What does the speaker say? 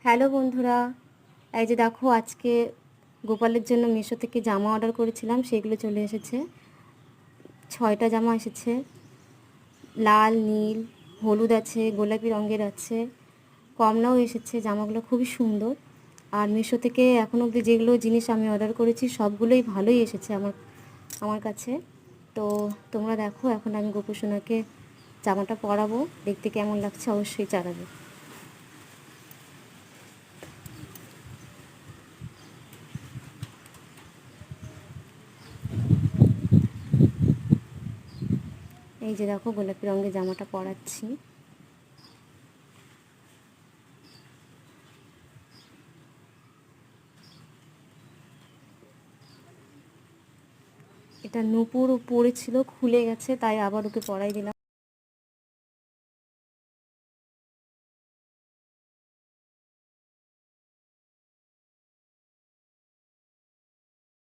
Hello বন্ধুরা, এই যে দেখো আজকে গোপালের জন্য মিশো থেকে জামা অর্ডার করেছিলাম, সেগুলো চলে এসেছে। 6টা জামা এসেছে। লাল, নীল, হলুদ আছে, গোলাপি রঙের আছে, কমলাও এসেছে। জামাগুলো খুবই সুন্দর। আর মিশো থেকে এখন অবধি যেগুলো জিনিস আমি অর্ডার করেছি সবগুলোই ভালোই এসেছে আমার আমার কাছে। তো তোমরা দেখো, এখন আমি গোপুসোনাকে জামাটা পরাবো। দেখতে কেমন লাগছে অবশ্যই জানাবে। এই যে দেখো, গোলাপি রঙের জামাটা পরাচ্ছি। এটা নূপুর পরেছিল, খুলে গেছে, তাই আবার ওকে পরাই দিলাম।